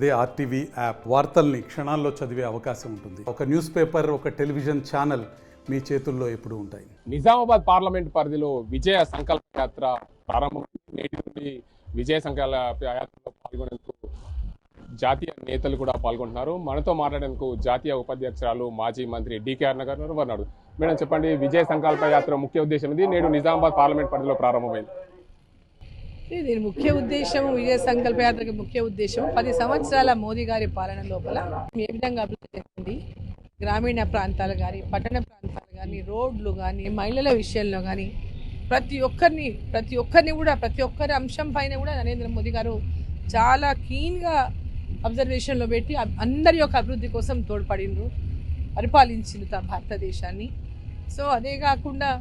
అదే RTV app వార్తల్ని క్షణాల్లో చదివే అవకాశం ఉంటుంది. ఒక న్యూస్ పేపర్, ఒక టెలివిజన్ ఛానల్ మీ చేతుల్లో ఎప్పుడూ ఉంటాయి. నిజామాబాద్ పార్లమెంట్ పరిధిలో విజయ సంకల్ప యాత్ర ప్రారంభం. నేటి నుండి విజయ సంకల్ప యాత్రలో పాల్గొనేందుకు జాతీయ నేతలు కూడా పాల్గొంటున్నారు. మనతో మాట్లాడేందుకు జాతీయ ఉపాధ్యక్షురాలు మాజీ మంత్రి డికేఆర్ నగర్ వారు. మేడం చెప్పండి, విజయ సంకల్ప యాత్ర ముఖ్య ఉద్దేశం ఇది నేడు నిజామాబాద్ పార్లమెంట్ పరిధిలో ప్రారంభమైంది. దీని ముఖ్య ఉద్దేశం, విజయ సంకల్ప యాత్రకి ముఖ్య ఉద్దేశం 10 సంవత్సరాల మోదీ గారి పాలన లోపల ఏ విధంగా అభివృద్ధి చెందింది, గ్రామీణ ప్రాంతాలు కానీ పట్టణ ప్రాంతాలు కానీ రోడ్లు కానీ మహిళల విషయంలో కానీ ప్రతి ఒక్కరిని కూడా ప్రతి ఒక్కరి అంశం పైన కూడా నరేంద్ర మోదీ గారు చాలా కీన్గా అబ్జర్వేషన్లో పెట్టి అందరి యొక్క అభివృద్ధి కోసం తోడ్పడిండ్రు, పరిపాలించిండ్రు భారతదేశాన్ని. సో అదే కాకుండా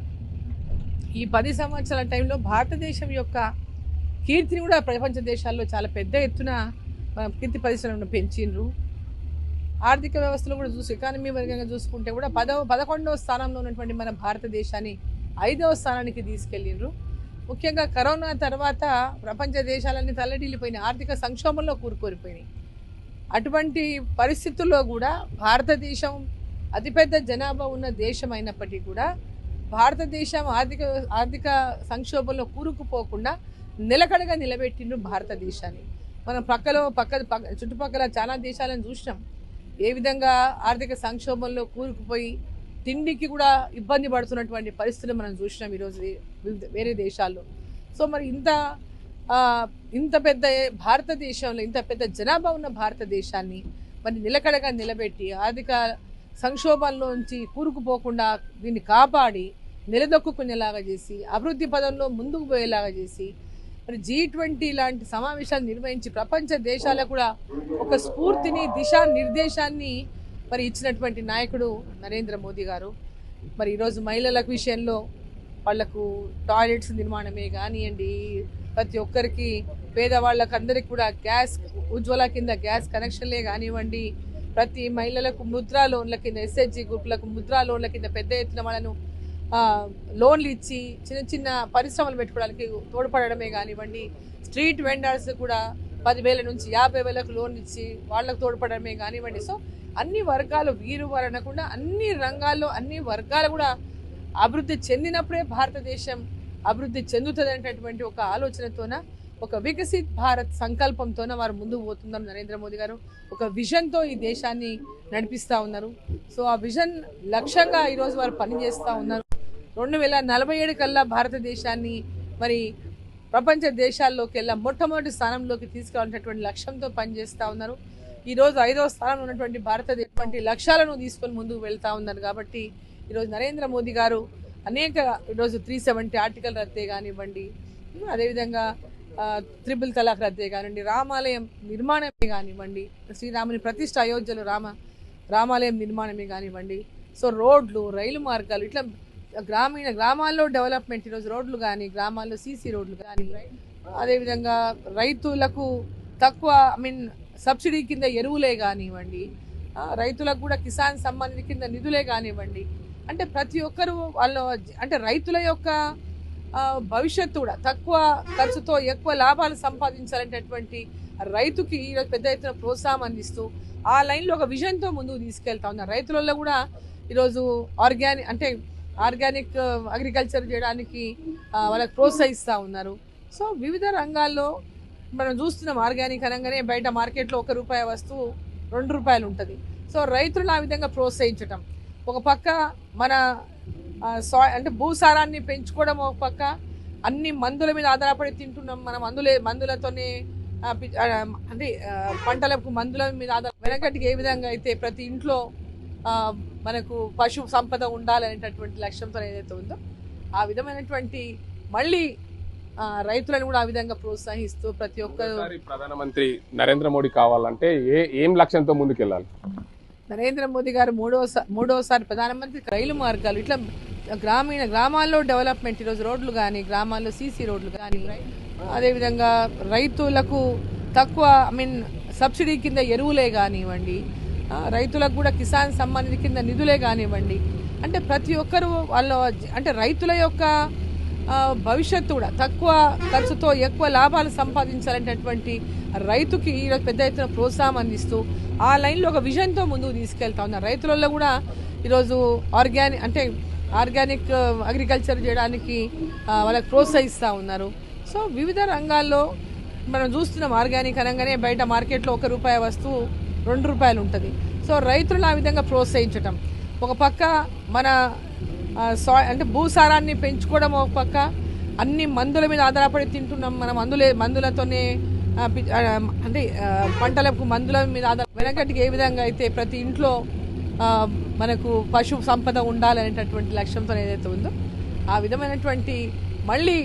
ఈ 10 సంవత్సరాల టైంలో భారతదేశం యొక్క కీర్తిని కూడా ప్రపంచ దేశాల్లో చాలా పెద్ద ఎత్తున కీర్తి పరిశ్రమను పెంచిండ్రు. ఆర్థిక వ్యవస్థలో కూడా ఎకానమీ వర్గంగా చూసుకుంటే కూడా 11వ స్థానంలో ఉన్నటువంటి మన భారతదేశాన్ని 5వ స్థానానికి తీసుకెళ్ళిండ్రు. ముఖ్యంగా కరోనా తర్వాత ప్రపంచ దేశాలన్నీ తల్లడిల్లిపోయినాయి, ఆర్థిక సంక్షోభంలో కూరుకోరిపోయినాయి. అటువంటి పరిస్థితుల్లో కూడా భారతదేశం అతిపెద్ద జనాభా ఉన్న దేశం అయినప్పటికీ కూడా భారతదేశం ఆర్థిక సంక్షోభంలో కూరుకుపోకుండా నిలకడగా నిలబెట్టిండ్రు భారతదేశాన్ని. మనం చుట్టుపక్కల చాలా దేశాలను చూసినాం, ఏ విధంగా ఆర్థిక సంక్షోభంలో కూరుకుపోయి తిండికి కూడా ఇబ్బంది పడుతున్నటువంటి పరిస్థితులు మనం చూసినాం ఈరోజు వేరే దేశాల్లో. సో మరి ఇంత పెద్ద భారతదేశంలో ఇంత పెద్ద జనాభా ఉన్న భారతదేశాన్ని మరి నిలకడగా నిలబెట్టి ఆర్థిక సంక్షోభంలోంచి కూరుకుపోకుండా దీన్ని కాపాడి నిలదొక్కుకునేలాగా చేసి అభివృద్ధి పదంలో ముందుకు పోయేలాగా చేసి మరి G20 లాంటి సమావేశాలు నిర్వహించి ప్రపంచ దేశాలకు కూడా ఒక స్ఫూర్తిని, దిశానిర్దేశాన్ని మరి ఇచ్చినటువంటి నాయకుడు నరేంద్ర మోదీ గారు. మరి ఈరోజు మహిళల విషయంలో వాళ్లకు టాయిలెట్స్ నిర్మాణమే కానివ్వండి, ప్రతి ఒక్కరికి పేదవాళ్ళకు అందరికి కూడా ఉజ్వల కింద గ్యాస్ కనెక్షన్లే కానివ్వండి, ప్రతి మహిళలకు ముద్రా లోన్ల కింద SHG గ్రూపులకు ముద్రా లోన్ల కింద పెద్ద ఎత్తున వాళ్ళను లోన్లు ఇచ్చి చిన్న చిన్న పరిశ్రమలు పెట్టుకోవడానికి తోడ్పడమే కానివ్వండి, స్ట్రీట్ వెండర్స్ కూడా 10,000 నుంచి 50,000కు లోన్ ఇచ్చి వాళ్ళకు తోడ్పడమే కానివ్వండి. సో అన్ని వర్గాలు వీరు అనకుండా అన్ని రంగాల్లో అన్ని వర్గాలు కూడా అభివృద్ధి చెందినప్పుడే భారతదేశం అభివృద్ధి చెందుతుంది అనేటటువంటి ఒక ఆలోచనతోన, ఒక వికసిత్ భారత్ సంకల్పంతోన వారు ముందుకు పోతున్నారు. నరేంద్ర మోదీ గారు ఒక విజన్తో ఈ దేశాన్ని నడిపిస్తూ ఉన్నారు. సో ఆ విజన్ లక్ష్యంగా ఈరోజు వారు పనిచేస్తూ ఉన్నారు. 2047 కల్లా భారతదేశాన్ని మరి ప్రపంచ దేశాల్లోకి మొట్టమొదటి స్థానంలోకి తీసుకురావాలనేటువంటి లక్ష్యంతో పనిచేస్తూ ఉన్నారు. ఈరోజు 5వ స్థానంలో ఉన్నటువంటి భారతదేశం లక్ష్యాలను తీసుకొని ముందుకు వెళ్తూ ఉన్నారు. కాబట్టి ఈరోజు నరేంద్ర మోదీ గారు ఈరోజు 370 ఆర్టికల్ రద్దే కానివ్వండి, అదేవిధంగా 3 తలాక్ రద్దే కానివ్వండి, రామాలయం నిర్మాణమే కానివ్వండి, శ్రీరాముని ప్రతిష్ఠ అయోధ్యలో రామాలయం నిర్మాణమే కానివ్వండి, సో రోడ్లు, రైలు మార్గాలు, ఇట్లా గ్రామాల్లో డెవలప్మెంట్, ఈరోజు రోడ్లు కానీ గ్రామాల్లో సీసీ రోడ్లు కానీ, అదేవిధంగా రైతులకు తక్కువ సబ్సిడీ కింద ఎరువులే కానివ్వండి, రైతులకు కూడా కిసాన్ సమ్మాన్ నిధి కింద నిధులే కానివ్వండి, అంటే ప్రతి ఒక్కరు రైతుల యొక్క భవిష్యత్తు కూడా తక్కువ ఖర్చుతో ఎక్కువ లాభాలు సంపాదించాలనేటటువంటి రైతుకి ఈరోజు పెద్ద ఎత్తున ప్రోత్సాహం అందిస్తూ ఆ లైన్లో ఒక విజన్తో ముందుకు తీసుకెళ్తా ఉన్నారు. రైతులలో కూడా ఈరోజు ఆర్గానిక్ అగ్రికల్చర్ చేయడానికి వాళ్ళకి ప్రోత్సహిస్తూ ఉన్నారు. సో వివిధ రంగాల్లో మనం చూస్తున్నాం, ఆర్గానిక్ అనగానే బయట మార్కెట్లో ₹1 వస్తువు ₹2 ఉంటుంది. సో రైతులను ఆ విధంగా ప్రోత్సహించటం ఒక పక్క, మన భూసారాన్ని పెంచుకోవడం ఒక పక్క, అన్ని మందుల మీద ఆధారపడి తింటున్నాం మనం, మందులతోనే పంటలకు మందుల మీద వెనకటికి ఏ విధంగా అయితే ప్రతి ఇంట్లో మనకు పశు సంపద ఉండాలనేటటువంటి లక్ష్యంతో ఏదైతే ఉందో ఆ విధమైనటువంటి మళ్ళీ రైతులను కూడా ఆ విధంగా ప్రోత్సహిస్తూ ప్రతి ఒక్కరు ప్రధానమంత్రి నరేంద్ర మోడీ కావాలంటే ఏం లక్ష్యంతో ముందుకెళ్ళాలి? నరేంద్ర మోదీ గారు మూడోసారి ప్రధానమంత్రి రైలు మార్గాలు, ఇట్లా గ్రామాల్లో డెవలప్మెంట్, ఈరోజు రోడ్లు కానీ గ్రామాల్లో సీసీ రోడ్లు కానీ, అదేవిధంగా రైతులకు తక్కువ సబ్సిడీ కింద ఎరువులే కానివ్వండి, రైతులకు కూడా కిసాన్ సమ్మాన్ నిధి కింద నిధులే కానివ్వండి, అంటే ప్రతి ఒక్కరు రైతుల యొక్క భవిష్యత్తు కూడా తక్కువ ఖర్చుతో ఎక్కువ లాభాలు సంపాదించాలనేటటువంటి రైతుకి ఈరోజు పెద్ద ఎత్తున ప్రోత్సాహం అందిస్తూ ఆ లైన్లో ఒక విజన్తో ముందుకు తీసుకెళ్తా ఉన్నారు. రైతులలో కూడా ఈరోజు ఆర్గానిక్ అగ్రికల్చర్ చేయడానికి వాళ్ళకి ప్రోత్సహిస్తూ ఉన్నారు. సో వివిధ రంగాల్లో మనం చూస్తున్నాం, ఆర్గానిక్ అనగానే బయట మార్కెట్లో ₹1 వస్తువు ₹2 ఉంటుంది. సో రైతులను ఆ విధంగా ప్రోత్సహించటం ఒక పక్క, మన భూసారాన్ని పెంచుకోవడం ఒక పక్క, అన్ని మందుల మీద ఆధారపడి తింటున్నాం మనం, మందులతోనే పంటలకు మందుల మీద వెనకటికి ఏ విధంగా అయితే ప్రతి ఇంట్లో మనకు పశు సంపద ఉండాలనేటటువంటి లక్ష్యంతో ఏదైతే ఉందో ఆ విధమైనటువంటి మళ్ళీ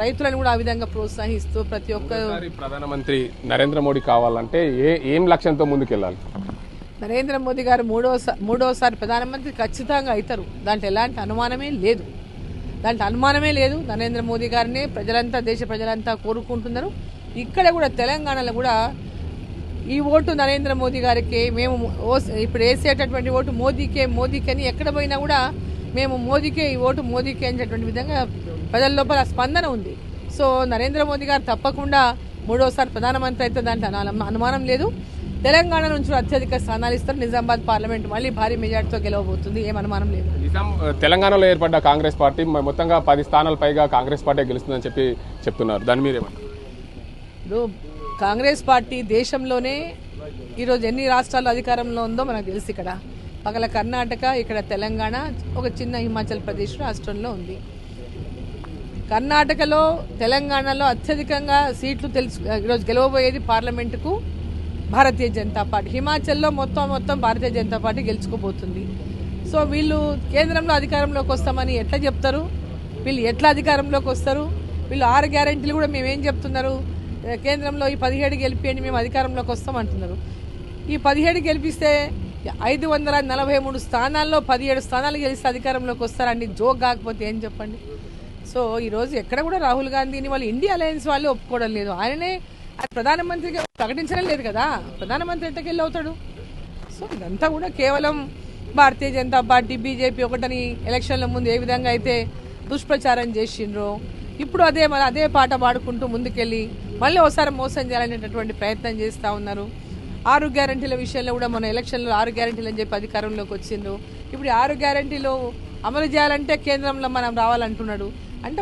రైతులను కూడా ఆ విధంగా ప్రోత్సహిస్తూ ప్రతి ఒక్కరు ప్రధానమంత్రి నరేంద్ర మోడీ కావాలంటే ఏం లక్ష్యంతో ముందుకెళ్ళాలి? నరేంద్ర మోదీ గారు మూడోసారి ప్రధానమంత్రి ఖచ్చితంగా అవుతారు. దాంట్లో ఎలాంటి అనుమానమే లేదు. నరేంద్ర మోదీ గారిని దేశ ప్రజలంతా కోరుకుంటున్నారు. ఇక్కడ కూడా తెలంగాణలో కూడా ఈ ఓటు నరేంద్ర మోదీ గారికి, మేము ఇప్పుడు వేసేటటువంటి ఓటు మోదీకే అని ఎక్కడ పోయినా కూడా మేము మోదీకే, ఈ ఓటు మోదీకే అనేటటువంటి విధంగా ప్రజల లోపల స్పందన ఉంది. సో నరేంద్ర మోదీ గారు తప్పకుండా మూడోసారి ప్రధానమంత్రి అయితే దాంట్లో అనుమానం లేదు. తెలంగాణ నుంచి అత్యధిక స్థానాలు ఇస్తారు. నిజామాబాద్ పార్లమెంట్ మళ్ళీ భారీ మెజార్టీతో గెలవబోతుంది, ఏం అనుమానం లేదు. తెలంగాణలో ఏర్పడ్డ కాంగ్రెస్ పార్టీ మొత్తంగా 10 స్థానాల పైగా కాంగ్రెస్ పార్టీ గెలుస్తుందని చెప్తున్నారు. దాని మీద ఇప్పుడు కాంగ్రెస్ పార్టీ దేశంలోనే ఈరోజు ఎన్ని రాష్ట్రాల్లో అధికారంలో ఉందో మనకు తెలుసు. ఇక్కడ పక్కన కర్ణాటక, ఇక్కడ తెలంగాణ, ఒక చిన్న హిమాచల్ ప్రదేశ్ రాష్ట్రంలో ఉంది. కర్ణాటకలో, తెలంగాణలో అత్యధికంగా సీట్లు ఈరోజు గెలవబోయేది పార్లమెంటుకు భారతీయ జనతా పార్టీ. హిమాచల్లో మొత్తం భారతీయ జనతా పార్టీ గెలుచుకోబోతుంది. సో వీళ్ళు కేంద్రంలో అధికారంలోకి వస్తామని ఎట్లా చెప్తారు? వీళ్ళు ఎట్లా అధికారంలోకి వస్తారు? వీళ్ళు 6 గ్యారెంటీలు కూడా మేమేం చెప్తున్నారు, కేంద్రంలో ఈ 17 గెలిపియండి, మేము అధికారంలోకి వస్తామంటున్నారు. ఈ 17 గెలిపిస్తే 543 స్థానాల్లో 17 స్థానాలు గెలిస్తే అధికారంలోకి వస్తారండి. జోక్ కాకపోతే ఏం చెప్పండి? సో ఈరోజు ఎక్కడ కూడా రాహుల్ గాంధీని వాళ్ళు ఇండియా అలయన్స్ వాళ్ళు ఒప్పుకోవడం లేదు. ఆయననే ప్రధానమంత్రిగా ప్రకటించడం లేదు కదా, ప్రధానమంత్రి ఎట్టకెళ్ళి అవుతాడు? సో ఇదంతా కూడా కేవలం భారతీయ జనతా పార్టీ, బీజేపీ ఒకటని ఎలక్షన్ల ముందు ఏ విధంగా అయితే దుష్ప్రచారం చేసిండ్రో, ఇప్పుడు అదే పాట పాడుకుంటూ ముందుకెళ్ళి మళ్ళీ ఒకసారి మోసం చేయాలనేటటువంటి ప్రయత్నం చేస్తూ ఉన్నారు. 6 గ్యారెంటీల విషయంలో కూడా మన ఎలక్షన్లో 6 గ్యారెంటీలు అని చెప్పి అధికారంలోకి వచ్చిండ్రు. ఇప్పుడు 6 గ్యారెంటీలు అమలు చేయాలంటే కేంద్రంలో మనం రావాలంటున్నాడు. అంటే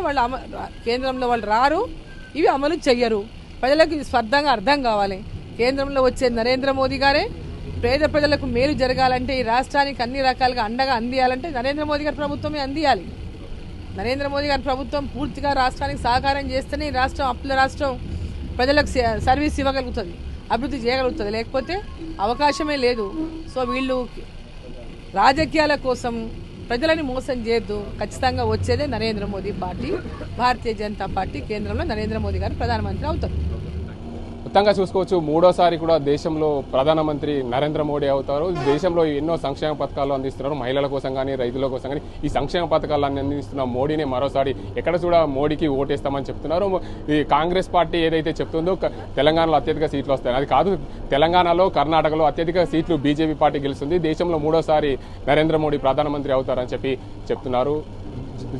కేంద్రంలో వాళ్ళు రారు, ఇవి అమలు చెయ్యరు. ప్రజలకు ఇది స్పష్టంగా అర్థం కావాలి. కేంద్రంలో వచ్చే నరేంద్ర మోదీ గారే పేద ప్రజలకు మేలు జరగాలంటే, ఈ రాష్ట్రానికి అన్ని రకాలుగా అండగా అందియాలంటే నరేంద్ర మోదీ గారి ప్రభుత్వమే అందియాలి. నరేంద్ర మోదీ గారి ప్రభుత్వం పూర్తిగా రాష్ట్రానికి సహకారం చేస్తేనే ఈ రాష్ట్రం రాష్ట్రం ప్రజలకు సర్వీస్ ఇవ్వగలుగుతుంది, అభివృద్ధి చేయగలుగుతుంది. లేకపోతే అవకాశమే లేదు. సో వీళ్ళు రాజకీయాల కోసం ప్రజలని మోసం చేయొద్దు. ఖచ్చితంగా వచ్చేదే నరేంద్ర మోదీ పార్టీ, భారతీయ జనతా పార్టీ. కేంద్రంలో నరేంద్ర మోదీ గారు ప్రధానమంత్రి అవుతారు. మొత్తంగా చూసుకోవచ్చు, మూడోసారి కూడా దేశంలో ప్రధానమంత్రి నరేంద్ర మోడీ అవుతారు. దేశంలో ఎన్నో సంక్షేమ పథకాలు అందిస్తున్నారు, మహిళల కోసం కానీ రైతుల కోసం కానీ. ఈ సంక్షేమ పథకాలన్నీ అందిస్తున్న మోడీనే మరోసారి ఎక్కడ కూడా మోడీకి ఓటేస్తామని చెప్తున్నారు. ఈ కాంగ్రెస్ పార్టీ ఏదైతే చెప్తుందో తెలంగాణలో అత్యధిక సీట్లు వస్తాయి, అది కాదు. తెలంగాణలో, కర్ణాటకలో అత్యధిక సీట్లు బీజేపీ పార్టీ గెలుస్తుంది. దేశంలో మూడోసారి నరేంద్ర మోడీ ప్రధానమంత్రి అవుతారని చెప్తున్నారు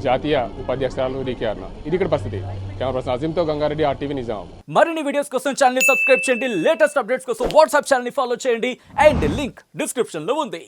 జాతీయ ఉపాధ్యక్షురాలు డీకే అరుణ. ఇది ఇక్కడ పరిస్థితి. కెమెరా పర్సన్ అజీంతో గంగారెడ్డి, RTV నిజామాబాద్. మరిన్ని వీడియోస్ కోసం ఛానల్ ని సబ్స్క్రైబ్ చేయండి, లేటెస్ట్ అప్డేట్స్ కోసం వాట్సాప్ ఛానల్ ని ఫాలో చేయండి, అండ్ లింక్ డిస్క్రిప్షన్ లో ఉంది.